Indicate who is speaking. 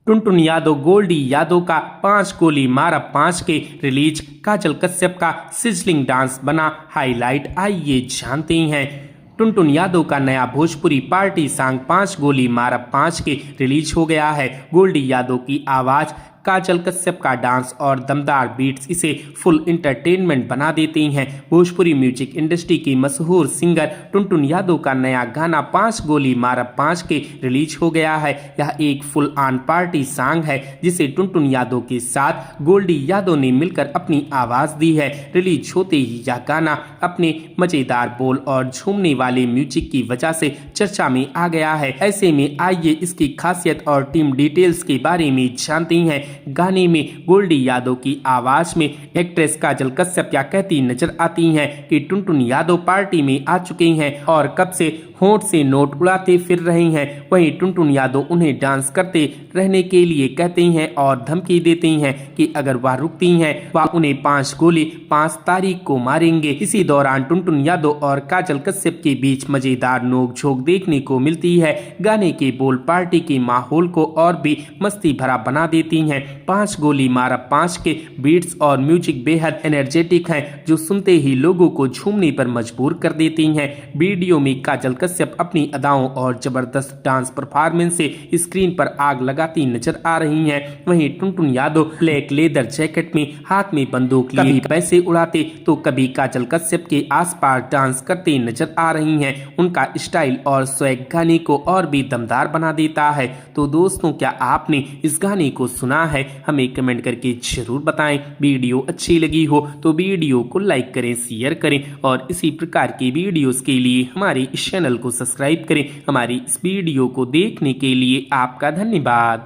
Speaker 1: टुनटुन यादव गोल्डी यादव का 5 गोली मारा 5 के रिलीज। काजल कश्यप का सिजलिंग डांस बना हाईलाइट। आइए जानते हैं। टुनटुन यादव का नया भोजपुरी पार्टी सॉन्ग 5 गोली मारा 5 के रिलीज हो गया है। गोल्डी यादव की आवाज, काजल कश्यप का डांस और दमदार बीट्स इसे फुल इंटरटेनमेंट बना देते हैं। भोजपुरी म्यूजिक इंडस्ट्री की मशहूर सिंगर टुनटुन यादव का नया गाना 5 गोली मारा 5 के रिलीज हो गया है। यह एक फुल ऑन पार्टी सॉन्ग है जिसे टुनटुन यादव के साथ गोल्डी यादव ने मिलकर अपनी आवाज दी है। रिलीज होते ही यह गाना अपने मजेदार बोल और झूमने वाले म्यूजिक की वजह से चर्चा में आ गया है। ऐसे में आइए इसकी खासियत और टीम डिटेल्स के बारे में जानते हैं। गाने में गोल्डी यादव की आवाज में एक्ट्रेस काजल कश्यप क्या कहती नजर आती हैं कि टुनटुन यादव पार्टी में आ चुके हैं और कब से होंठ से नोट उड़ाते फिर रहे हैं। वहीं टुनटुन यादव उन्हें डांस करते रहने के लिए कहते हैं और धमकी देते हैं कि अगर वह रुकती हैं वह उन्हें 5 गोली 5 तारीख को मारेंगे। इसी दौरान टुनटुन यादव और काजल कश्यप के बीच मजेदार नोकझोंक देखने को मिलती है। गाने के बोल पार्टी के माहौल को और भी मस्ती भरा बना देती हैं। 5 गोली मारा 5 के बीट्स और म्यूजिक बेहद एनर्जेटिक हैं जो सुनते ही लोगों को झूमने पर मजबूर कर देती हैं। वीडियो में काजल कश्यप अपनी अदाओं और जबरदस्त डांस परफॉर्मेंस से स्क्रीन पर आग लगाती नजर आ रही हैं। वहीं Tuntun Yadav black leather jacket में हाथ में बंदूक लिए कभी पैसे उड़ाते तो कभी काजल कश्यप के आसपास डांस करते नजर आ रही हैं। उनका स्टाइल और स्वैग गाने को और भी दमदार बना देता है। तो दोस्तों, क्या आपने इस गाने को सुना है? हमें कमेंट करके जरूर बताएं। वीडियो अच्छी लगी हो तो वीडियो को लाइक करें, शेयर करें और इसी प्रकार की वीडियोस के लिए हमारे इस चैनल को सब्सक्राइब करें। हमारी इस वीडियो को देखने के लिए आपका धन्यवाद।